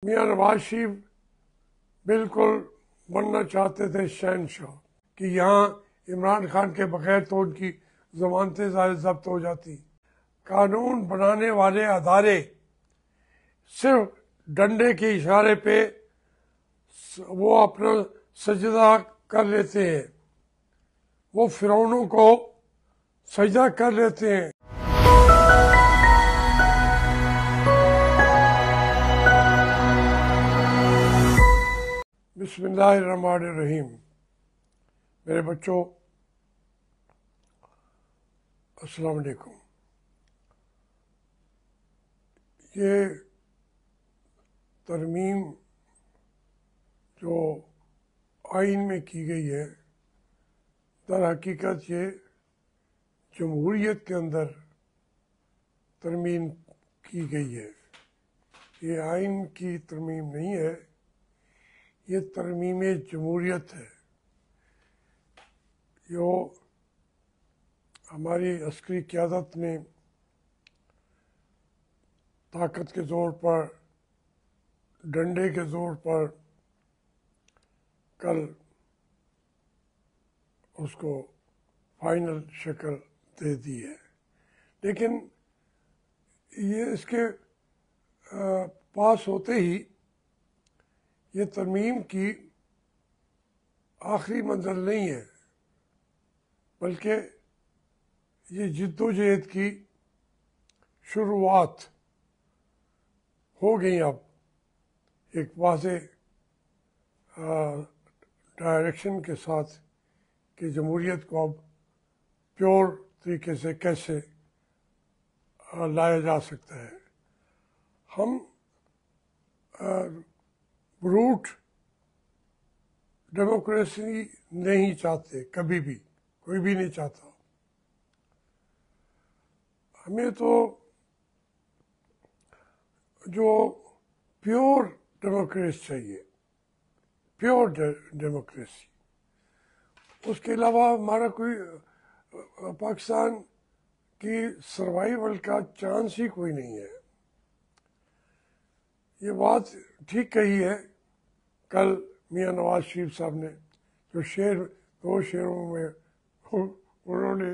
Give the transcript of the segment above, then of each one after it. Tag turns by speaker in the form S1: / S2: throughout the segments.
S1: मियाँ नवाज शरीफ बिल्कुल बनना चाहते थे शहनशाह कि यहाँ इमरान खान के बगैर तो उनकी जमानतें जब्त हो जाती। कानून बनाने वाले अदारे सिर्फ डंडे के इशारे पे वो अपना सजदा कर लेते हैं, वो फिरौनों को सजदा कर लेते हैं। बिस्मिल्लाहिर्रहमानिर्रहीम। मेरे बच्चों, अस्सलाम वालेकुम। ये तरमीम जो आइन में की गई है, दर हकीकत ये जमहूरियत के अंदर तरमीम की गई है। ये आइन की तरमीम नहीं है, ये तरमीम जमहूरियत है। जो हमारी अस्करी क़यादत ने ताकत के ज़ोर पर, डंडे के ज़ोर पर कल उसको फाइनल शक्ल दे दी है। लेकिन ये इसके पास होते ही ये तरमीम की आखिरी मंजिल नहीं है, बल्कि ये जिद्दोजहद की शुरुआत हो गई। अब एक वाज़े डायरेक्शन के साथ कि जमहूरियत को अब प्योर तरीके से कैसे लाया जा सकता है। हम ब्रूट डेमोक्रेसी नहीं चाहते, कभी भी कोई भी नहीं चाहता। हमें तो जो प्योर डेमोक्रेसी चाहिए, प्योर डेमोक्रेसी। उसके अलावा हमारा कोई पाकिस्तान की सर्वाइवल का चांस ही कोई नहीं है। ये बात ठीक कही है कल मियाँ नवाज शरीफ साहब ने, जो शेर दो शेरों में उन्होंने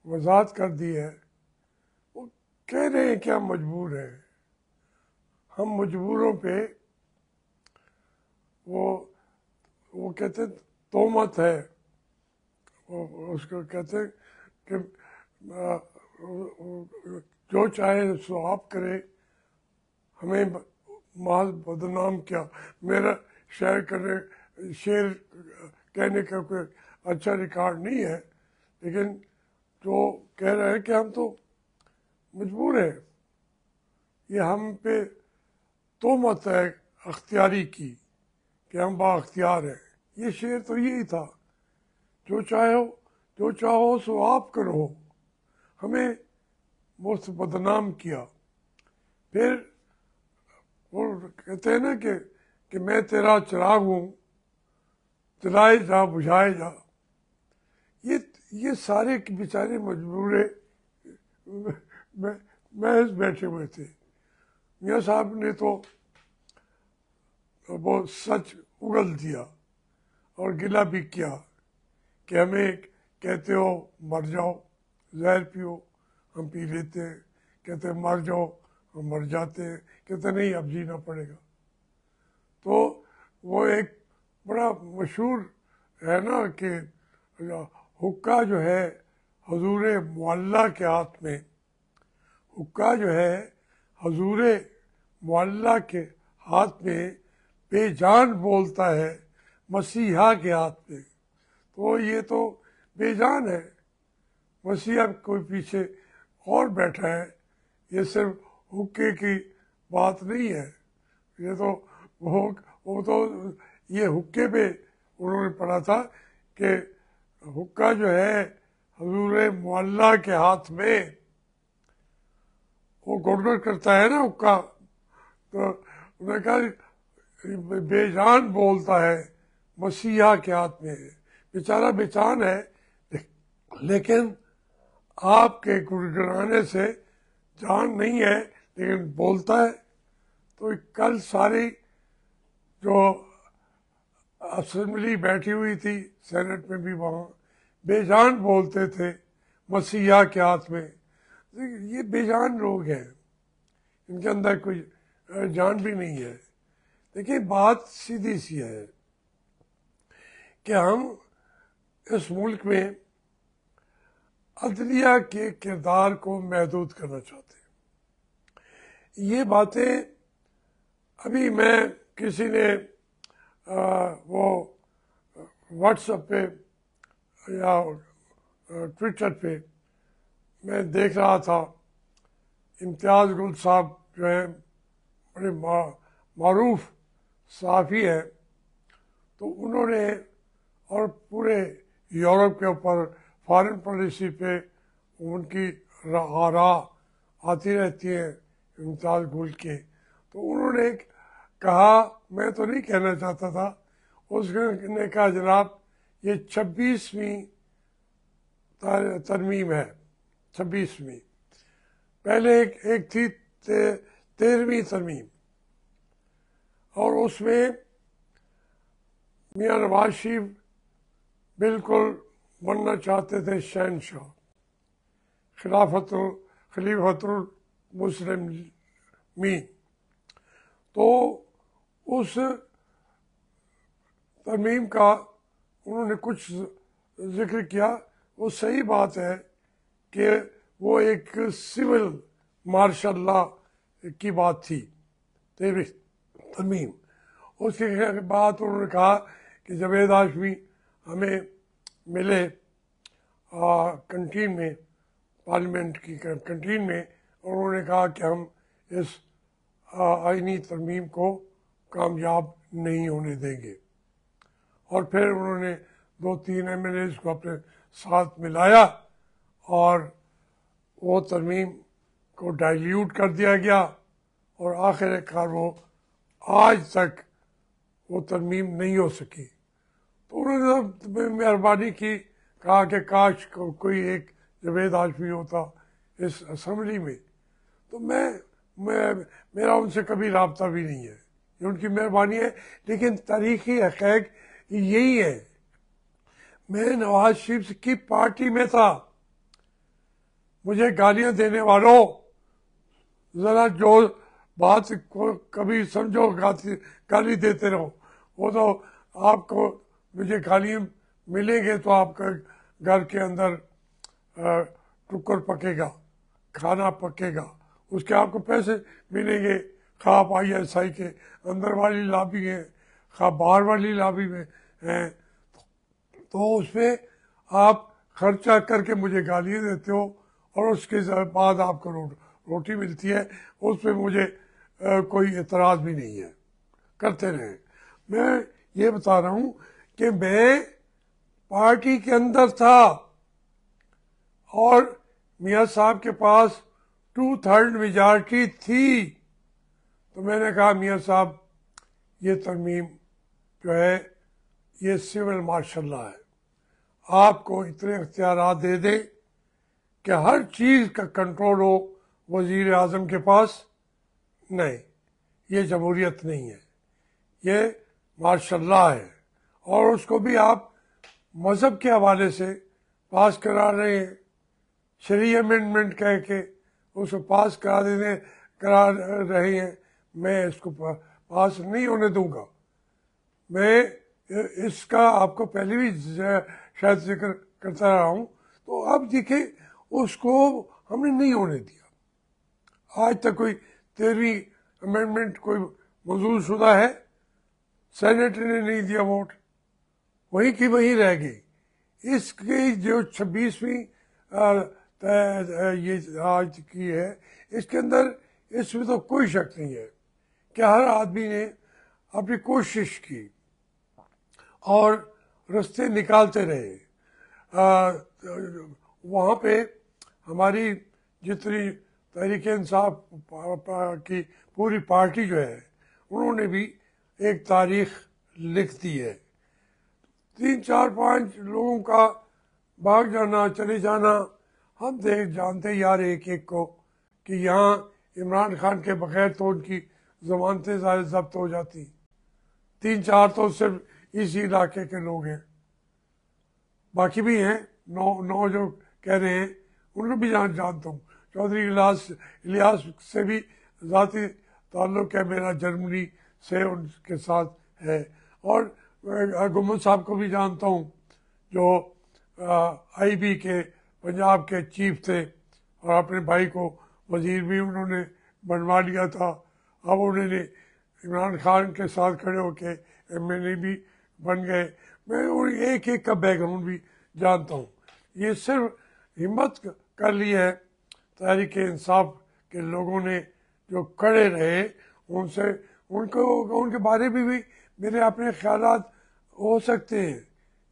S1: वजाहत कर दी है। वो कह रहे हैं कि हम मजबूर हैं। हम मजबूरों पे वो कहते तोहमत है, वो उसको कहते कि जो चाहे सो आप करे, हमें माल बदनाम किया। मेरा शेर कहने का कोई अच्छा रिकॉर्ड नहीं है, लेकिन जो कह रहे हैं कि हम तो मजबूर हैं। ये हम पे तोहमत है अख्तियारी की कि हम बाअख्तियार हैं। ये शेर तो यही था, जो चाहो सो आप करो, हमें मुझसे बदनाम किया। फिर वो कहते हैं ना कि मैं तेरा चिराग हूँ, जलाए जा बुझाए जा। ये सारे बेचारे मजबूरे महज बैठे हुए थे। मियाँ साहब ने तो वो सच उगल दिया और गिला भी किया कि हमें कहते हो मर जाओ, जहर पियो, हम पी लेते हैं। कहते मर जाओ, हम मर जाते हैं। कहते नहीं, अब जीना पड़ेगा। तो वो एक बड़ा मशहूर है ना कि हुक्का जो है हजूर मुअल्ला के हाथ में, हुक्का जो है हजूर मुअल्ला के हाथ में बेजान बोलता है मसीहा के हाथ में। तो ये तो बेजान है। मसीहा कोई पीछे और बैठा है। ये सिर्फ हुक्के की बात नहीं है। ये तो वो तो ये हुक्के पे उन्होंने पढ़ा था कि हुक्का जो है हजूर मुअल्ला के हाथ में, वो गुड़गुड़ करता है ना हुक्का, तो उन्होंने कहा बेजान बोलता है मसीहा के हाथ में। बेचारा बेचान है, लेकिन आपके गुड़गुड़ाने से जान नहीं है, लेकिन बोलता है। तो कल सारी जो असेंबली बैठी हुई थी, सेनेट में भी वहाँ बेजान बोलते थे मसीहा के हाथ में। ये बेजान लोग हैं, इनके अंदर कोई जान भी नहीं है। देखिए बात सीधी सी है कि हम इस मुल्क में अदलिया के किरदार को महदूद करना चाहते हैं। ये बातें अभी मैं किसी ने वो व्हाट्सएप पे या ट्विटर पे मैं देख रहा था, इम्तियाज़ गुल साहब जो है बड़े मारूफ सहाफ़ी हैं, तो उन्होंने और पूरे यूरोप के ऊपर फॉरेन पॉलिसी पे उनकी राह आती रहती है इम्तियाज़ गुल के। तो उन्होंने कहा, मैं तो नहीं कहना चाहता था, उसने कहा जनाब ये 26वीं तरमीम है, 26वीं। पहले एक थी 13वीं तरमीम, और उसमें मियाँ नवाज शरीफ बिल्कुल बनना चाहते थे शहनशाह, खलीफतुल मुस्लिमीन। तो उस तरमीम का उन्होंने कुछ जिक्र किया। वो सही बात है कि वो एक सिविल मार्शल लॉ की बात थी, 13वीं तरमीम। उसके बाद उन्होंने कहा कि जावेद हाशमी हमें मिले कैंटीन में, पार्लियामेंट की कैंटीन में, और उन्होंने कहा कि हम इस आईनी तरमीम को कामयाब नहीं होने देंगे। और फिर उन्होंने 2-3 MLAs को अपने साथ मिलाया और वो तरमीम को डाइल्यूट कर दिया गया, और आखिरकार वो आज तक वो तरमीम नहीं हो सकी। तो उन्होंने मेहरबानी की, कहा कि काश कोई एक जावेद हाशमी होता इस असम्बली में। तो मेरा उनसे कभी रब्ता भी नहीं है, ये उनकी मेहरबानी है। लेकिन तारीखी हक़ीक़त यही है, मैं नवाज शरीफ की पार्टी में था। मुझे गालियां देने वालों, ज़रा जो बात को कभी समझो, गाली देते रहो। वो तो आपको मुझे गालियाँ मिलेंगे तो आपका घर के अंदर टुक्कर पकेगा, खाना पकेगा, उसके आपको पैसे मिलेंगे। खा आप ISI के अंदर वाली लॉबी है, खा बाहर वाली लॉबी में हैं, तो उसमें आप खर्चा करके मुझे गालियाँ देते हो, और उसके बाद आपको रोटी मिलती है। उस पर मुझे कोई एतराज़ भी नहीं है, करते रहें। मैं ये बता रहा हूँ कि मैं पार्टी के अंदर था और मियाँ साहब के पास 2/3 मेजॉरिटी थी। तो मैंने कहा मियाँ साहब ये तरमीम जो है ये सिविल मार्शल लॉ है, आपको इतने इख्तियारात दे दें कि हर चीज़ का कंट्रोल हो वज़ीर आज़म के पास। नहीं, ये जमहूरियत नहीं है, ये मार्शल लॉ है। और उसको भी आप मज़हब के हवाले से पास करा रहे हैं, शरीय अमेंडमेंट कह के उसको पास करा रहे हैं। मैं इसको पास नहीं होने दूंगा। मैं इसका आपको पहले भी शायद जिक्र करता रहा हूँ। तो अब देखिए, उसको हमने नहीं होने दिया। आज तक कोई 13वीं अमेंडमेंट कोई मंजूर शुदा है? सेनेट ने नहीं दिया वोट, वहीं की वहीं रह गई। इसकी जो 26वीं ये आज की है, इसके अंदर इसमें तो कोई शक नहीं है कि हर आदमी ने अपनी कोशिश की और रास्ते निकालते रहे। वहाँ पे हमारी जितनी तहरीक इंसाफ की पूरी पार्टी जो है, उन्होंने भी एक तारीख लिख दी है। 3-4-5 लोगों का भाग जाना, चले जाना, हम जानते यार एक एक को कि यहाँ इमरान खान के बगैर तो उनकी जमानतें सारे जब्त हो जाती। 3-4 तो सिर्फ इसी इलाके के लोग हैं, बाकी भी हैं 9 जो कह रहे हैं उनको भी जानता हूँ। चौधरी इलियास से भी ज़ाती ताल्लुक़ है मेरा, जर्मनी से उनके साथ है। और गुम्मद साहब को भी जानता हूँ जो IB के पंजाब के चीफ थे और अपने भाई को वज़ीर भी उन्होंने बनवा लिया था। अब उन्होंने इमरान खान के साथ खड़े होके MLA भी बन गए। मैं एक एक का बैकग्राउंड भी जानता हूँ। ये सिर्फ हिम्मत कर ली है तहरीक इंसाफ के लोगों ने जो खड़े रहे, उनसे उनके बारे में भी मेरे अपने ख्यालात हो सकते हैं।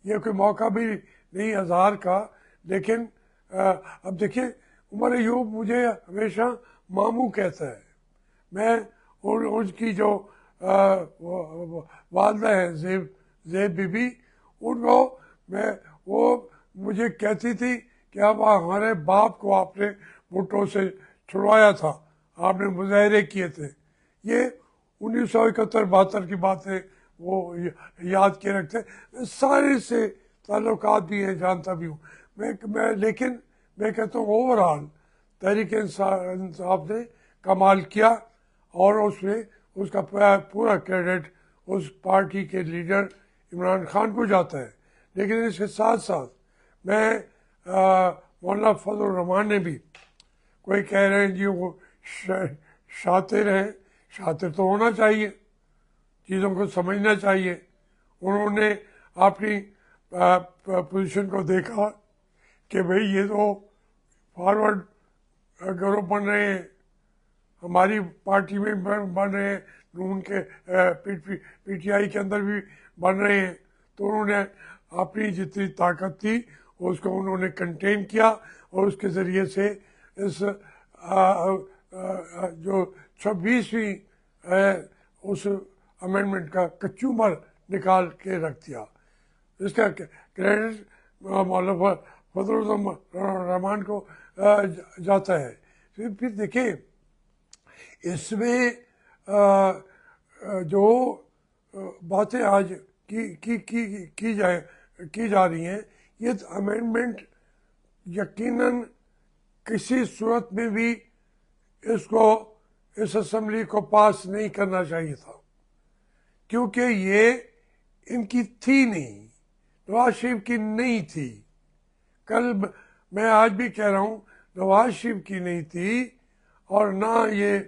S1: ये कोई मौका भी नहीं अजहार का, लेकिन अब देखिए उमर अयूब मुझे हमेशा मामू कहता है। मैं उसकी जो वालदा है ज़ेब बीबी, उनको वो मुझे कहती थी कि अब हमारे बाप को आपने भुट्टो से छुड़वाया था, आपने मुजाहरे किए थे। ये 1971-72 की बातें वो याद किए रखते। सारे से ताल्लुकात भी हैं, जानता भी हूँ लेकिन मैं कहता हूँ ओवरऑल तहरीक इंसाफ ने कमाल किया और उसमें उसका पूरा क्रेडिट उस पार्टी के लीडर इमरान खान को जाता है। लेकिन इसके साथ साथ मैं मौलाना फजल रहमान ने भी, कोई कह रहे हैं जी वो शातिर हैं, शातिर तो होना चाहिए, चीज़ों को समझना चाहिए। उन्होंने अपनी पोजीशन को देखा कि भाई ये तो फॉरवर्ड ग्रुप बन रहे हैं, हमारी पार्टी में बन रहे हैं, नून के PTI के अंदर भी बन रहे हैं। तो उन्होंने अपनी जितनी ताकत थी उसको उन्होंने कंटेन किया और उसके ज़रिए से इस जो 26वीं उस अमेंडमेंट का कचूमर निकाल के रख दिया। इसका क्रेडिट मौलाना फजल रहमान को जाता है। फिर देखिए इसमें जो बातें आज की जा रही हैं, ये अमेंडमेंट यकीनन किसी सूरत में भी इसको इस असम्बली को पास नहीं करना चाहिए था, क्योंकि ये इनकी थी नहीं, नवाज शरीफ की नहीं थी। कल मैं आज भी कह रहा हूँ नवाज शरीफ की नहीं थी और ना ये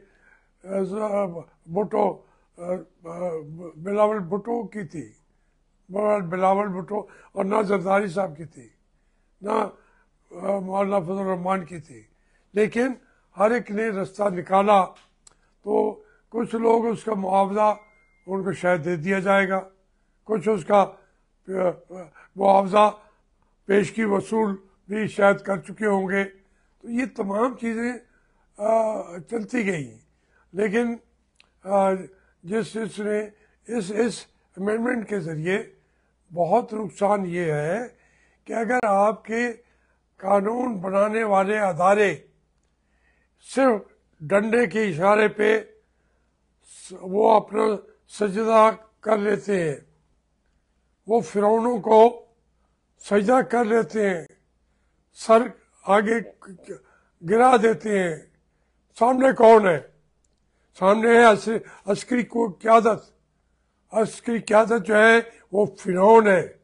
S1: भुट्टो बिलावल भुट्टो की थी, बिलावल भुट्टो, और ना जरदारी साहब की थी, ना मौलाना फजल रहमान की थी। लेकिन हर एक ने रास्ता निकाला तो कुछ लोग उसका मुआवजा उनको शायद दे दिया जाएगा, कुछ उसका मुआवजा पेशगी वसूल भी शायद कर चुके होंगे। तो ये तमाम चीज़ें चलती गई। लेकिन जिसने इस अमेंडमेंट के ज़रिए बहुत नुकसान ये है कि अगर आपके कानून बनाने वाले अदारे सिर्फ डंडे के इशारे पे वो अपना सजदा कर लेते हैं, वो फिरौनों को सजदा कर लेते हैं, सर आगे गिरा देते हैं। सामने कौन है? सामने है अस्करी क़यादत। अस्करी क़यादत जो है वो फिरौन है।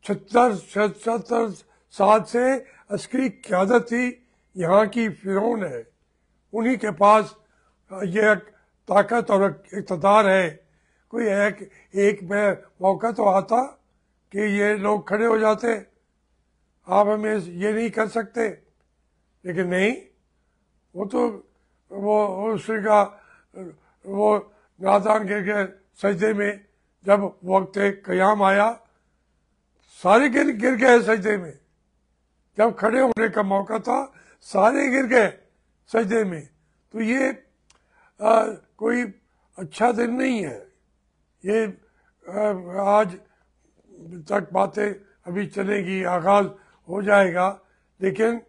S1: 76 साल से अस्करी क़यादत ही यहाँ की फिरौन है। उन्हीं के पास ये ताकत और इक़्तिदार है। कोई एक मौका तो आता कि ये लोग खड़े हो जाते, आप हमें ये नहीं कर सकते, लेकिन नहीं, वो तो उसका वो नादान गिर गए सजदे में। जब वक्त क़याम आया सारे गिर गए सजदे में। जब खड़े होने का मौका था सारे गिर गए सजदे में। तो ये कोई अच्छा दिन नहीं है। ये आज तक बातें अभी चलेंगी, आगाज़ हो जाएगा, लेकिन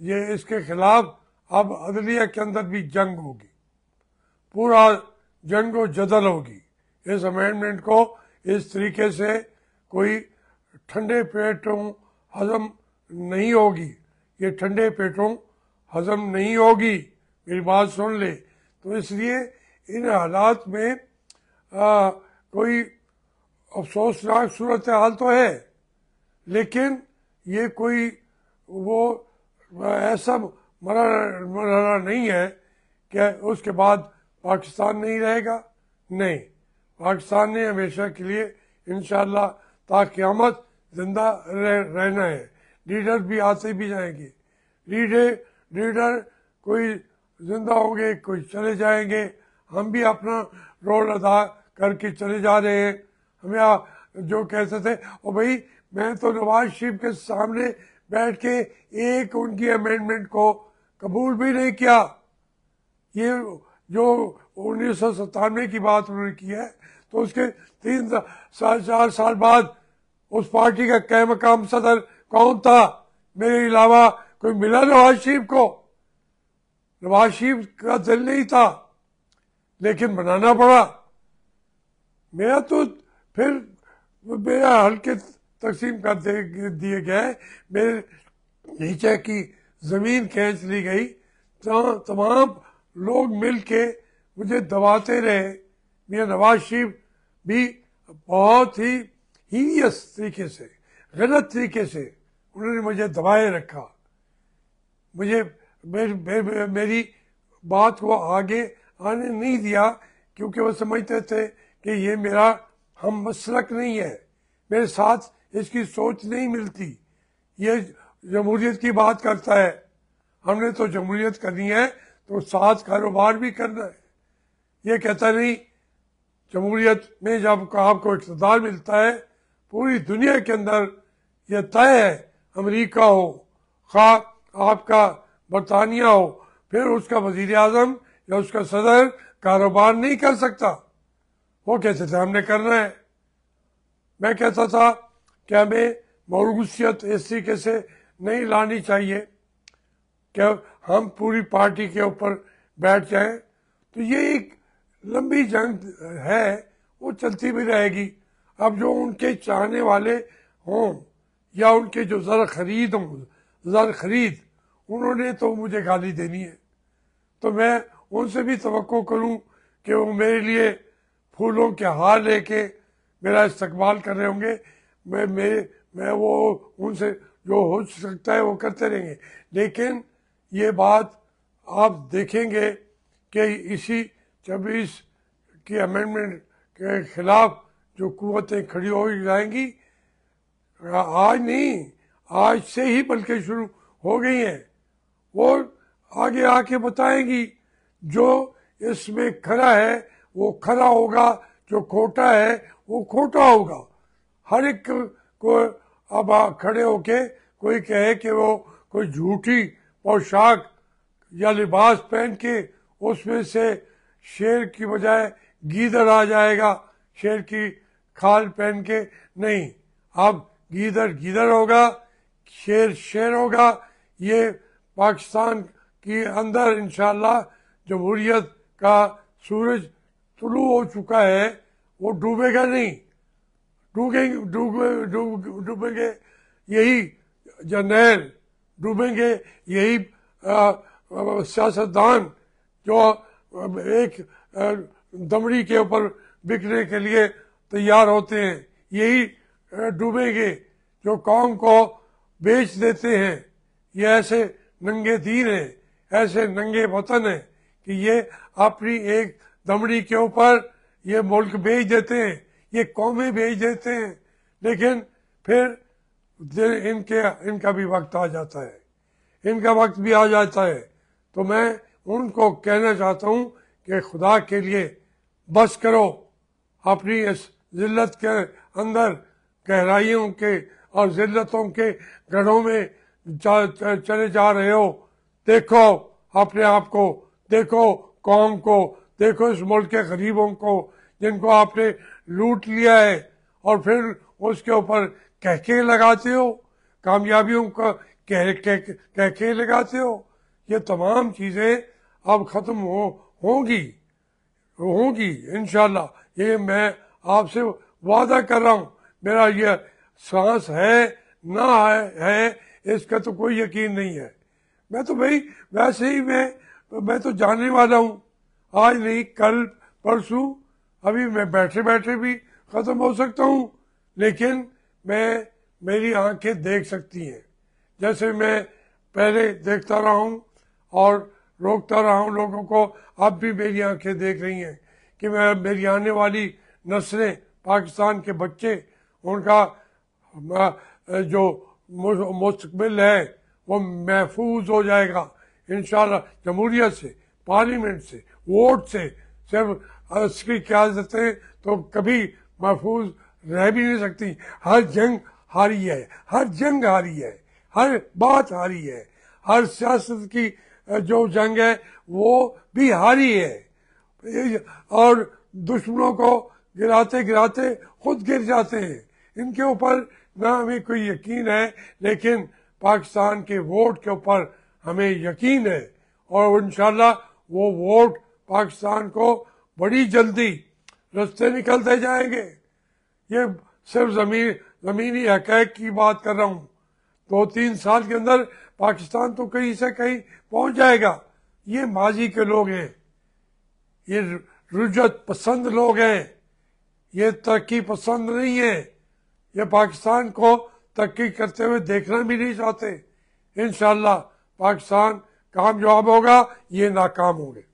S1: ये इसके खिलाफ अब अदलिया के अंदर भी जंग होगी। पूरा जंग व जदल होगी। इस अमेंडमेंट को इस तरीके से कोई ठंडे पेटों हजम नहीं होगी, ये ठंडे पेटों हजम नहीं होगी, मेरी बात सुन ले। तो इसलिए इन हालात में कोई अफसोसनाक सूरत हाल तो है, लेकिन ये कोई वो ऐसा मरहला नहीं है कि उसके बाद पाकिस्तान नहीं रहेगा। नहीं, पाकिस्तान ने हमेशा के लिए इंशाअल्लाह ता क़यामत जिंदा रहना है। लीडर भी आते भी जाएंगे, लीडर कोई जिंदा होंगे, कोई चले जाएंगे। हम भी अपना रोल अदा करके चले जा रहे हैं। हमें जो कहते थे, और भाई मैं तो नवाज शरीफ के सामने बैठ के एक उनकी अमेंडमेंट को कबूल भी नहीं किया। ये जो 1997 की बात उन्होंने की है, तो उसके 4 साल बाद उस पार्टी का कै मकाम सदर कौन था मेरे अलावा? कोई मिला नवाज शरीफ को? नवाज शरीफ का दिल नहीं था, लेकिन बनाना पड़ा। मेरा तो फिर मेरा हल्के तकसीम कर दिए गए, मेरे नीचे की जमीन खींच ली गई, तमाम लोग मिल के मुझे दबाते रहे। मियां नवाज शरीफ भी बहुत ही हीनियस तरीके से, गलत तरीके से उन्होंने मुझे दबाए रखा। मुझे मेरी बात को आगे आने नहीं दिया, क्योंकि वो समझते थे कि ये मेरा हम मसलक नहीं है, मेरे साथ इसकी सोच नहीं मिलती। ये जमहूरियत की बात करता है, हमने तो जमहूरियत करनी है तो साथ कारोबार भी करना है। ये कहता नहीं, जमहूरियत में जब आपको इक़्तिदार मिलता है, पूरी दुनिया के अंदर यह तय है, अमेरिका हो, खा आपका बरतानिया हो, फिर उसका वजीर आज़म या उसका सदर कारोबार नहीं कर सकता। वो कहते थे हमने करना है। मैं कहता था कि हमें मौरूसियत इस तरीके से नहीं लानी चाहिए कि हम पूरी पार्टी के ऊपर बैठ जाएं। तो ये एक लंबी जंग है, वो चलती भी रहेगी। अब जो उनके चाहने वाले हों या उनके जो ज़र खरीद उन्होंने तो मुझे गाली देनी है, तो मैं उनसे भी तवक्को करूं कि वो मेरे लिए फूलों के हार लेके मेरा इस्तकबाल कर रहे होंगे। मैं वो उनसे जो हो सकता है वो करते रहेंगे। लेकिन ये बात आप देखेंगे कि इसी 26 की अमेंडमेंट के खिलाफ जो कुव्वतें खड़ी हो जाएंगी, आज नहीं, आज से ही बल्कि शुरू हो गई हैं। वो आगे आके बताएंगी जो इसमें खरा है वो खरा होगा, जो खोटा है वो खोटा होगा। हर एक को अब खड़े होके कोई कहे कि वो कोई झूठी पोशाक या लिबास पहन के उसमें से शेर की बजाय गीदड़ आ जाएगा, शेर की खाल पहन के, नहीं, अब गीदड़ होगा, शेर होगा। ये पाकिस्तान के अंदर इंशाअल्लाह जमहूरियत का सूरज तुलू हो चुका है, वो डूबेगा नहीं। डूबेंगे यही जर्नैल, डूबेंगे यही सियासतदान जो एक दमड़ी के ऊपर बिकने के लिए तैयार होते हैं, यही डूबेंगे जो कौम को बेच देते हैं। ये ऐसे नंगे दीन हैं, ऐसे नंगे वतन हैं कि ये अपनी एक दमड़ी के ऊपर ये मुल्क बेच देते हैं, ये कौमें बेच देते हैं। लेकिन फिर इनका भी वक्त आ जाता है, इनका वक्त भी आ जाता है। तो मैं उनको कहना चाहता हूँ कि खुदा के लिए बस करो, अपनी इस जिल्लत के अंदर गहराइयों के और जिल्लतों के गढ़ों में चले जा रहे हो। देखो अपने आप को, देखो कौम को, देखो इस मुल्क के गरीबों को जिनको आपने लूट लिया है, और फिर उसके ऊपर कहके लगाते हो, कामयाबियों का कहके लगाते हो। ये तमाम चीज़ें अब ख़त्म होंगी। होंगी इंशाल्लाह। ये मैं आपसे वादा कर रहा हूँ। मेरा ये सांस है ना है इसका तो कोई यकीन नहीं है। मैं तो भाई वैसे ही मैं तो जाने वाला हूँ, आज नहीं कल परसों। अभी मैं बैठे बैठे भी खत्म हो सकता हूँ, लेकिन मेरी आंखें देख सकती हैं। जैसे मैं पहले देखता रहा हूँ और रोकता रहा हूँ लोगों को, अब भी मेरी आंखें देख रही हैं कि मेरी आने वाली नस्लें, पाकिस्तान के बच्चे, उनका जो मुस्तकबिल है वो महफूज हो जाएगा इंशाल्लाह। जमहूरियत से, पार्लियामेंट से, वोट से, सिर्फ इसकी क़यादतें तो कभी महफूज रह भी नहीं सकती। हर जंग हारी है, हर जंग हारी है, हर बात हारी है, हर सियासत की जो जंग है वो भी हारी है। और दुश्मनों को गिराते गिराते खुद गिर जाते हैं। इनके ऊपर ना हमें कोई यकीन है, लेकिन पाकिस्तान के वोट के ऊपर हमें यकीन है। और इंशाल्लाह वो वोट पाकिस्तान को बड़ी जल्दी रास्ते निकलते जाएंगे। ये सिर्फ ज़मीनी हक़ाइक़ की बात कर रहा हूँ। 2-3 साल के अंदर पाकिस्तान तो कहीं से कहीं पहुंच जाएगा। ये माजी के लोग हैं, ये रुजत पसंद लोग हैं, ये तरक्की पसंद नहीं है। ये पाकिस्तान को तरक्की करते हुए देखना भी नहीं चाहते। इंशाल्लाह पाकिस्तान कामयाब होगा, ये नाकाम होंगे।